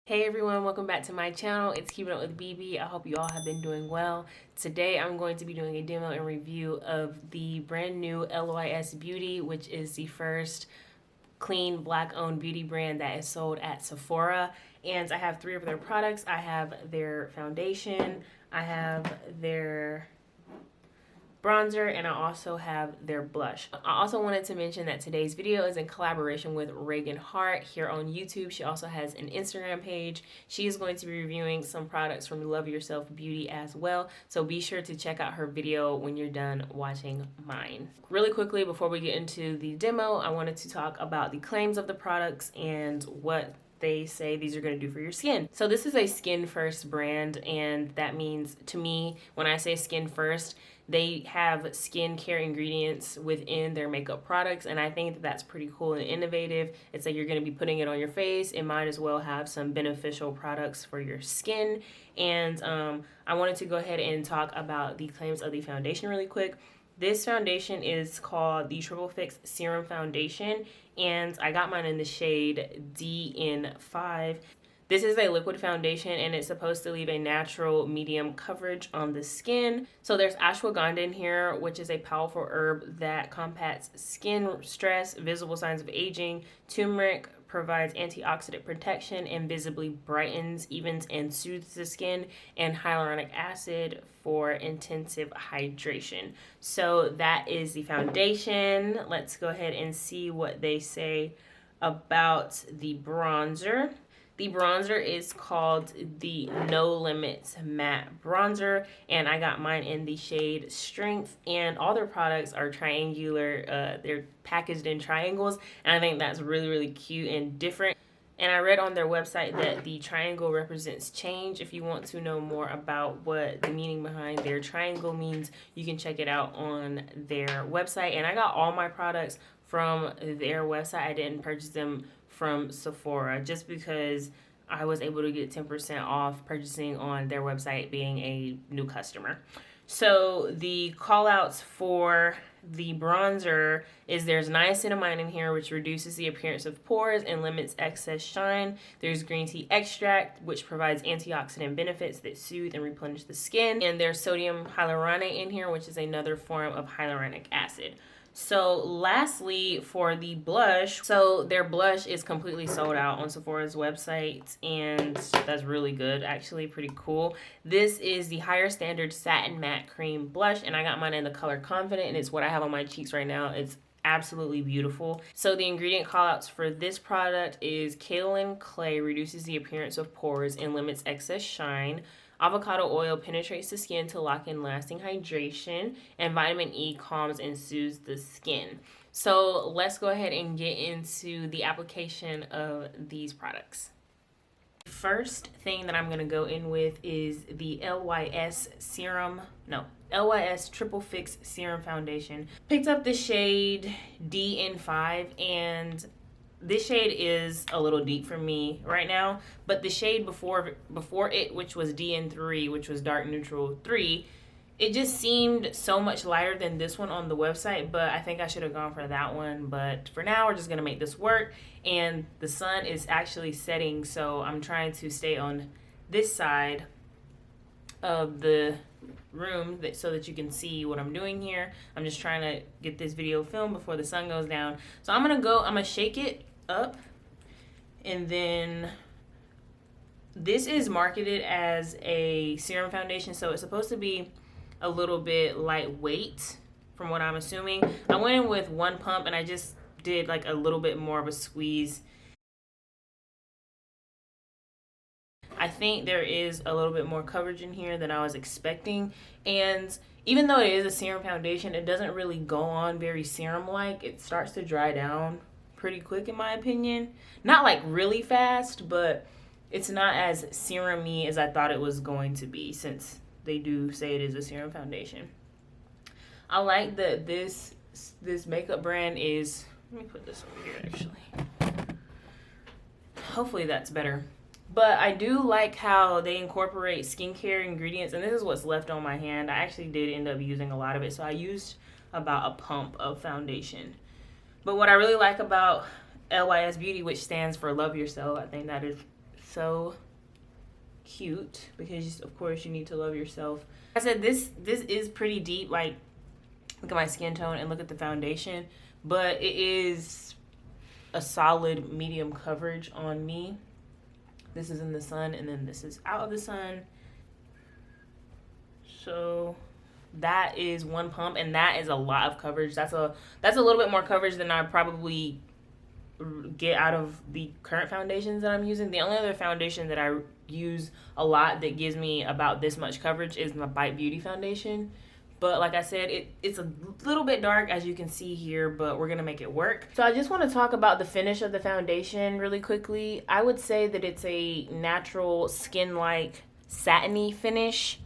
Hey everyone, welcome back to my channel. It's Keeping Up with BB. I hope you all have been doing well. Today I'm going to be doing a demo and review of the brand new LYS Beauty, which is the first clean black owned beauty brand that is sold at Sephora. And I have three of their products. I have their foundation, I have their bronzer, and I also have their blush. I also wanted to mention that today's video is in collaboration with Reagan Hart here on YouTube. She also has an Instagram page. She is going to be reviewing some products from Love Yourself Beauty as well, so be sure to check out her video when you're done watching mine. Really quickly, before we get into the demo, I wanted to talk about the claims of the products and what they say these are going to do for your skin. So this is a skin first brand, and that means to me, when I say skin first, they have skincare ingredients within their makeup products, and I think that that's pretty cool and innovative. It's like you're going to be putting it on your face. It might as well have some beneficial products for your skin. And I wanted to go ahead and talk about the claims of the foundation really quick. This foundation is called the Triple Fix Serum Foundation, and I got mine in the shade DN5. This is a liquid foundation, and it's supposed to leave a natural medium coverage on the skin. So there's ashwagandha in here, which is a powerful herb that combats skin stress, visible signs of aging. Turmeric provides antioxidant protection and visibly brightens, evens, and soothes the skin. And hyaluronic acid for intensive hydration. So that is the foundation. Let's go ahead and see what they say about the bronzer. The bronzer is called the No Limits Matte Bronzer, and I got mine in the shade Strength, and all their products are triangular. They're packaged in triangles, and I think that's really, really cute and different. And I read on their website that the triangle represents change. If you want to know more about what the meaning behind their triangle means, you can check it out on their website. And I got all my products from their website. I didn't purchase them from Sephora just because I was able to get 10% off purchasing on their website, being a new customer. So the call outs for the bronzer is there's niacinamide in here, which reduces the appearance of pores and limits excess shine. There's green tea extract, which provides antioxidant benefits that soothe and replenish the skin. And there's sodium hyaluronate in here, which is another form of hyaluronic acid. So lastly, for the blush, so their blush is completely sold out on Sephora's website, and that's really good, actually pretty cool. This is the Higher Standard Satin Matte Cream Blush, and I got mine in the color Confident, and it's what I have on my cheeks right now. It's absolutely beautiful. So the ingredient callouts for this product is kaolin clay reduces the appearance of pores and limits excess shine. Avocado oil penetrates the skin to lock in lasting hydration, and vitamin E calms and soothes the skin. So let's go ahead and get into the application of these products. First thing that I'm going to go in with is the LYS Triple Fix Serum Foundation. Picked up the shade DN5, and this shade is a little deep for me right now, but the shade before it, which was DN3, which was dark neutral 3, it just seemed so much lighter than this one on the website, but I think I should have gone for that one. But for now, we're just gonna make this work, and the sun is actually setting, so I'm trying to stay on this side of the room so that you can see what I'm doing here. I'm just trying to get this video filmed before the sun goes down. So I'm gonna shake it up, and then this is marketed as a serum foundation, so it's supposed to be a little bit lightweight from what I'm assuming. I went in with one pump, and I just did like a little bit more of a squeeze. I think there is a little bit more coverage in here than I was expecting, and even though it is a serum foundation, it doesn't really go on very serum-like. It starts to dry down pretty quick in my opinion. Not like really fast, but it's not as serum-y as I thought it was going to be, since they do say it is a serum foundation. I like that this makeup brand is, let me put this over here actually. Hopefully that's better. But I do like how they incorporate skincare ingredients, and this is what's left on my hand. I actually did end up using a lot of it, so I used about a pump of foundation. But what I really like about LYS Beauty, which stands for Love Yourself, I think that is so cute because of course you need to love yourself. I said this is pretty deep. Like, look at my skin tone and look at the foundation, but it is a solid medium coverage on me. This is in the sun and then this is out of the sun. So that is one pump, and that is a lot of coverage. That's a little bit more coverage than I probably get out of the current foundations that I'm using. The only other foundation that I use a lot that gives me about this much coverage is my Bite Beauty foundation. But like I said, it's a little bit dark, as you can see here, but we're going to make it work. So I just want to talk about the finish of the foundation really quickly. I would say that it's a natural skin-like satiny finish.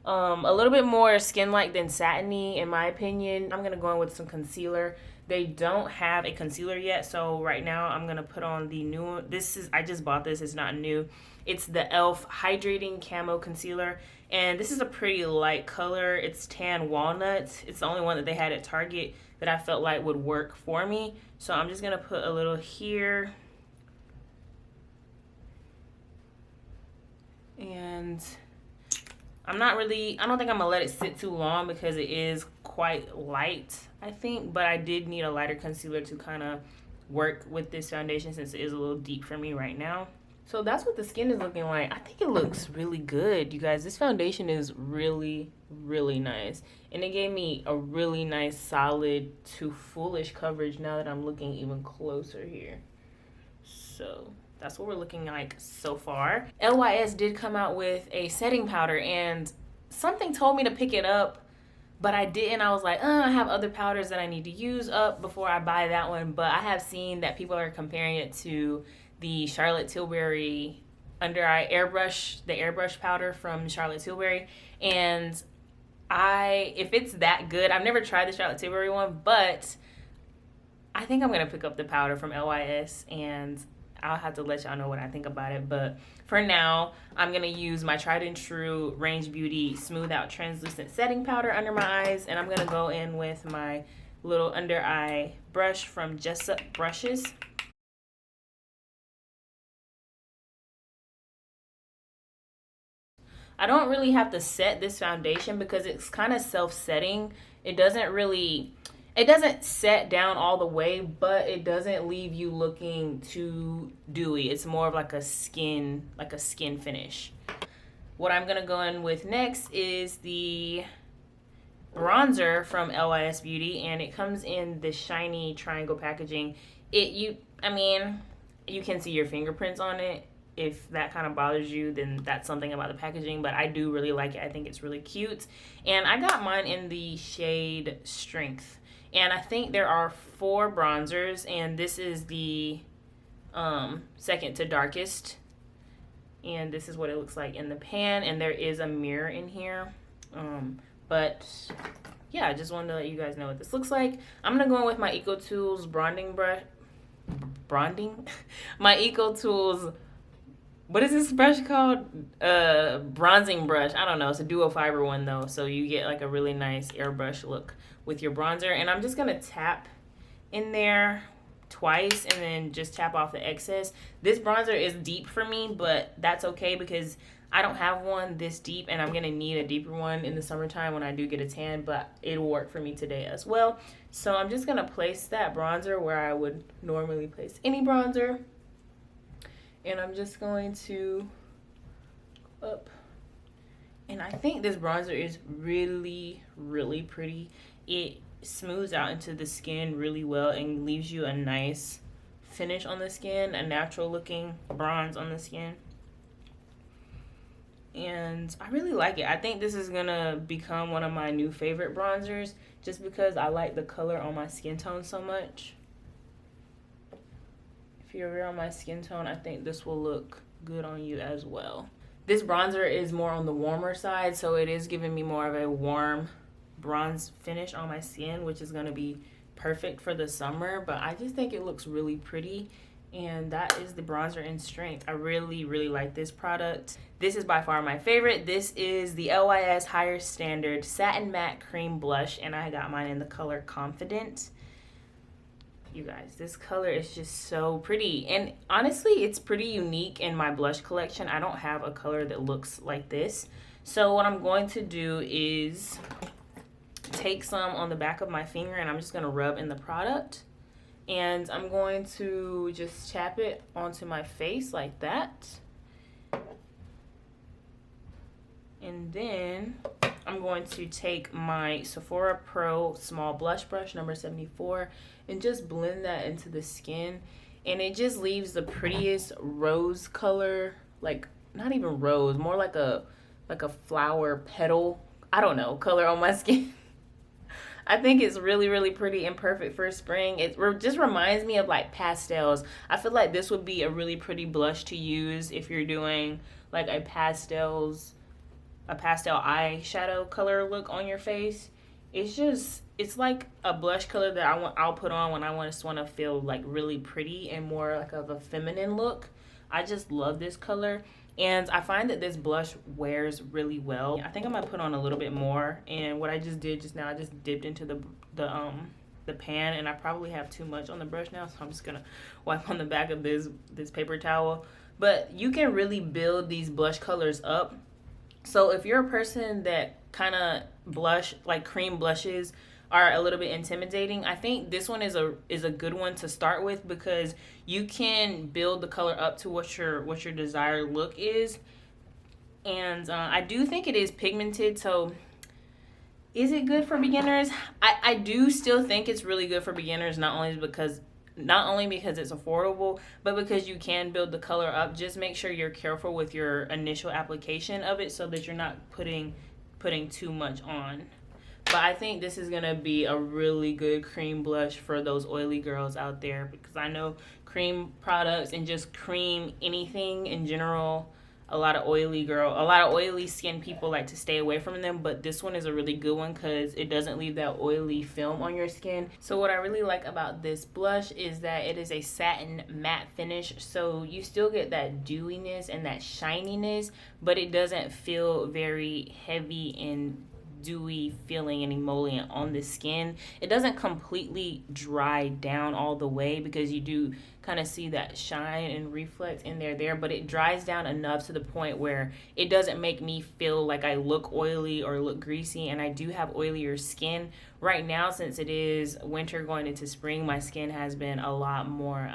A little bit more skin-like than satiny, in my opinion. I'm going to go in with some concealer. They don't have a concealer yet, so right now I'm going to put on the new one. I just bought this. It's not new. It's the e.l.f. Hydrating Camo Concealer. And this is a pretty light color. It's tan walnut. It's the only one that they had at Target that I felt like would work for me. So I'm just going to put a little here. And I don't think I'm going to let it sit too long because it is quite light, I think. But I did need a lighter concealer to kind of work with this foundation since it is a little deep for me right now. So that's what the skin is looking like. I think it looks really good, you guys. This foundation is really, really nice. And it gave me a really nice, solid to fullish coverage now that I'm looking even closer here. So that's what we're looking like so far. LYS did come out with a setting powder, and something told me to pick it up, but I didn't. I was like, I have other powders that I need to use up before I buy that one. But I have seen that people are comparing it to the Charlotte Tilbury under eye airbrush, the airbrush powder from Charlotte Tilbury. And if it's that good, I've never tried the Charlotte Tilbury one, but I think I'm going to pick up the powder from LYS, and I'll have to let y'all know what I think about it. But for now, I'm going to use my tried and true Range Beauty Smooth Out Translucent Setting Powder under my eyes, and I'm going to go in with my little under eye brush from Jessup Brushes. I don't really have to set this foundation because it's kind of self-setting. It doesn't set down all the way, but it doesn't leave you looking too dewy. It's more of like a skin finish. What I'm gonna go in with next is the bronzer from LYS Beauty, and it comes in the shiny triangle packaging. You can see your fingerprints on it. If that kind of bothers you, then that's something about the packaging, but I do really like it. I think it's really cute. And I got mine in the shade Strength. And I think there are 4 bronzers, and this is the second to darkest. And this is what it looks like in the pan, and there is a mirror in here. But yeah, I just wanted to let you guys know what this looks like. I'm gonna go in with my EcoTools my EcoTools, what is this brush called? Bronzing brush. I don't know. It's a duo fiber one though, so you get like a really nice airbrush look with your bronzer. And I'm just gonna tap in there twice and then just tap off the excess. This bronzer is deep for me, but that's okay because I don't have one this deep, and I'm gonna need a deeper one in the summertime when I do get a tan, but it'll work for me today as well. So I'm just gonna place that bronzer where I would normally place any bronzer. And I'm just going to up. And I think this bronzer is really, really pretty. It smooths out into the skin really well and leaves you a nice finish on the skin, a natural looking bronze on the skin. And I really like it. I think this is gonna become one of my new favorite bronzers just because I like the color on my skin tone so much. If you're real on my skin tone, I think this will look good on you as well. This bronzer is more on the warmer side, so it is giving me more of a warm bronze finish on my skin, which is gonna be perfect for the summer, but I just think it looks really pretty. And that is the bronzer in Strength. I really, really like this product. This is by far my favorite. This is the LYS Higher Standard Satin Matte Cream Blush, and I got mine in the color Confident. You guys, this color is just so pretty, and honestly it's pretty unique in my blush collection. I don't have a color that looks like this. So what I'm going to do is take some on the back of my finger, and I'm just going to rub in the product, and I'm going to just tap it onto my face like that. And then I'm going to take my Sephora Pro small blush brush number 74 and just blend that into the skin, and it just leaves the prettiest rose color, like not even rose, more like a flower petal, I don't know, color on my skin. I think it's really, really pretty and perfect for spring. It just reminds me of like pastels. I feel like this would be a really pretty blush to use if you're doing like a pastel eyeshadow color look on your face. It's like a blush color that I'll put on when I just want to feel like really pretty and more like of a feminine look. I just love this color, and I find that this blush wears really well. I think I'm gonna put on a little bit more, and what I just did just now, I just dipped into the pan, and I probably have too much on the brush now, so I'm just gonna wipe on the back of this paper towel. But you can really build these blush colors up. So if you're a person that kind of blush, like cream blushes are a little bit intimidating, I think this one is a good one to start with, because you can build the color up to what your desired look is. And I do think it is pigmented, so is it good for beginners? I do still think it's really good for beginners, not only because it's affordable, but because you can build the color up. Just make sure you're careful with your initial application of it so that you're not putting too much on. But I think this is gonna be a really good cream blush for those oily girls out there, because I know cream products and just cream anything in general, a lot of oily skin people like to stay away from them, but this one is a really good one because it doesn't leave that oily film on your skin. So what I really like about this blush is that it is a satin matte finish, so you still get that dewiness and that shininess, but it doesn't feel very heavy and dewy feeling and emollient on the skin. It doesn't completely dry down all the way, because you do kind of see that shine and reflect in there, but it dries down enough to the point where it doesn't make me feel like I look oily or look greasy. And I do have oilier skin right now. Since it is winter going into spring, my skin has been a lot more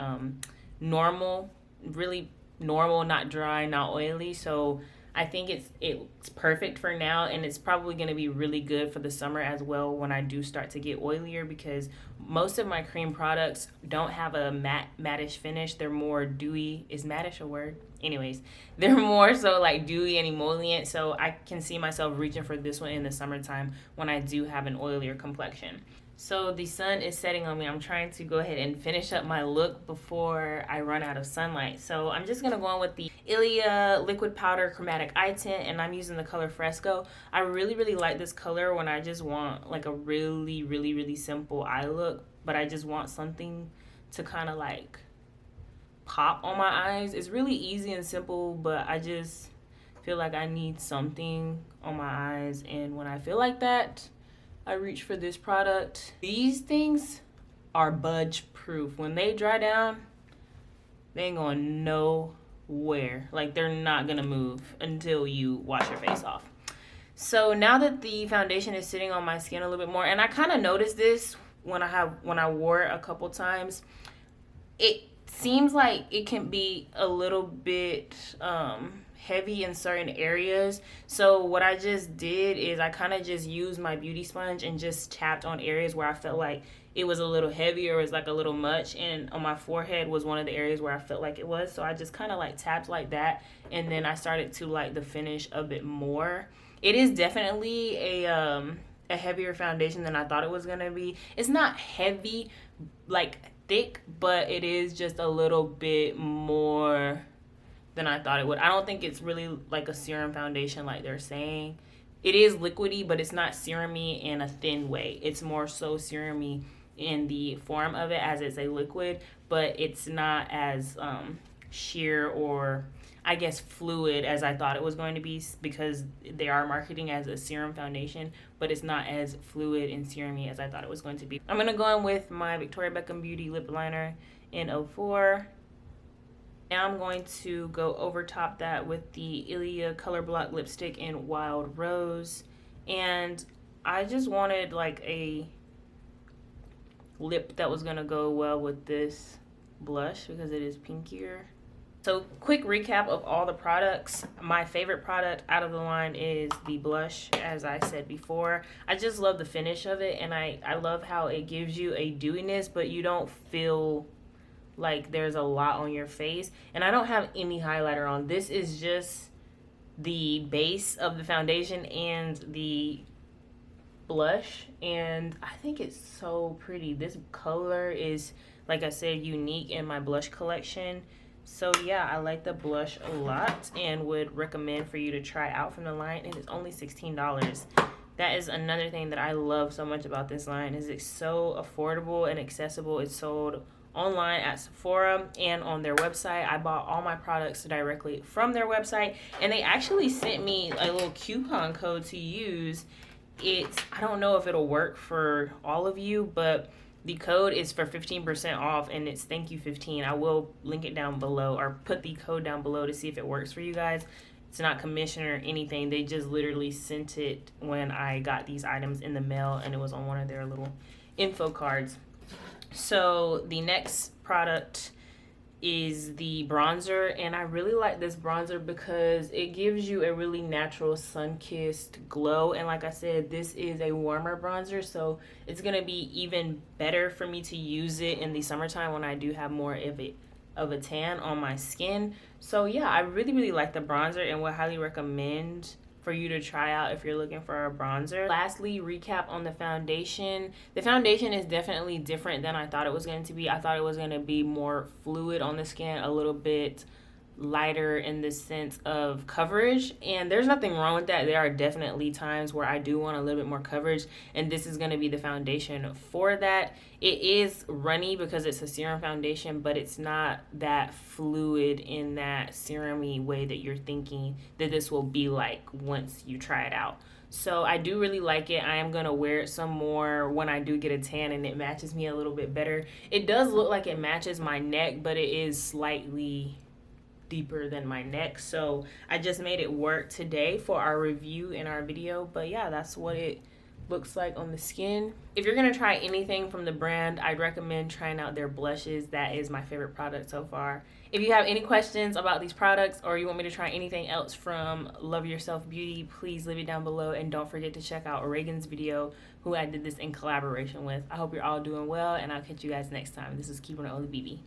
normal, really normal, not dry, not oily. So I think it's perfect for now, and it's probably going to be really good for the summer as well when I do start to get oilier, because most of my cream products don't have a mattish finish. They're more dewy. Is mattish a word? Anyways, they're more so like dewy and emollient, so I can see myself reaching for this one in the summertime when I do have an oilier complexion. So the sun is setting on me. I'm trying to go ahead and finish up my look before I run out of sunlight. So I'm just going to go on with the Ilia Liquid Powder Chromatic Eye Tint, and I'm using the color Fresco. I really, really like this color when I just want like a really, really, really simple eye look, but I just want something to kind of like pop on my eyes. It's really easy and simple, but I just feel like I need something on my eyes, and when I feel like that, I reach for this product. These things are budge proof. When they dry down, they ain't going nowhere. Like, they're not gonna move until you wash your face off. So now that the foundation is sitting on my skin a little bit more, and I kind of noticed this when I wore it a couple times, it seems like it can be a little bit heavy in certain areas. So what I just did is I kind of just used my beauty sponge and just tapped on areas where I felt like it was a little heavy or it was like a little much, and on my forehead was one of the areas where I felt like it was. So I just kind of like tapped like that, and then I started to like the finish a bit more. It is definitely a heavier foundation than I thought it was gonna be. It's not heavy, like thick, but it is just a little bit more than I thought it would. I don't think it's really like a serum foundation like they're saying. It is liquidy, but it's not serumy in a thin way. It's more so serumy in the form of it as it's a liquid, but it's not as sheer or I guess fluid as I thought it was going to be, because they are marketing as a serum foundation, but it's not as fluid and serumy as I thought it was going to be. I'm going to go in with my Victoria Beckham Beauty lip liner in 04. Now I'm going to go over top that with the Ilia Color Block lipstick in Wild Rose. And I just wanted like a lip that was going to go well with this blush because it is pinkier. So quick recap of all the products. My favorite product out of the line is the blush, as I said before. I just love the finish of it, and I love how it gives you a dewiness, but you don't feel like there's a lot on your face. And I don't have any highlighter on. This is just the base of the foundation and the blush, and I think it's so pretty. This color is, like I said, unique in my blush collection. So yeah, I like the blush a lot and would recommend for you to try out from the line. And it's only $16. That is another thing that I love so much about this line, is it's so affordable and accessible. It's sold online at Sephora and on their website. I bought all my products directly from their website, and they actually sent me a little coupon code to use. I don't know if it'll work for all of you, but the code is for 15% off, and it's thank you 15. I will link it down below, or put the code down below to see if it works for you guys. It's not commission or anything. They just literally sent it when I got these items in the mail, and it was on one of their little info cards. So the next product is the bronzer, and I really like this bronzer because it gives you a really natural sun-kissed glow. And like I said, this is a warmer bronzer, so it's gonna be even better for me to use it in the summertime when I do have more of a tan on my skin. So yeah, I really like the bronzer and would highly recommend for you to try out if you're looking for a bronzer. Lastly, recap on the foundation. The foundation is definitely different than I thought it was going to be. I thought it was going to be more fluid on the skin, a little bit lighter in the sense of coverage, and there's nothing wrong with that. There are definitely times where I do want a little bit more coverage, and this is going to be the foundation for that. It is runny because it's a serum foundation, but it's not that fluid in that serumy way that you're thinking that this will be like once you try it out. So I do really like it. I am going to wear it some more when I do get a tan and it matches me a little bit better. It does look like it matches my neck, but it is slightly deeper than my neck, so I just made it work today for our review in our video. But yeah, that's what it looks like on the skin. If you're gonna try anything from the brand, I'd recommend trying out their blushes. That is my favorite product so far. If you have any questions about these products, or you want me to try anything else from Love Yourself Beauty, please leave it down below, and don't forget to check out Reagan's video, who I did this in collaboration with. I hope you're all doing well, and I'll catch you guys next time. This is Keeping It Only BB.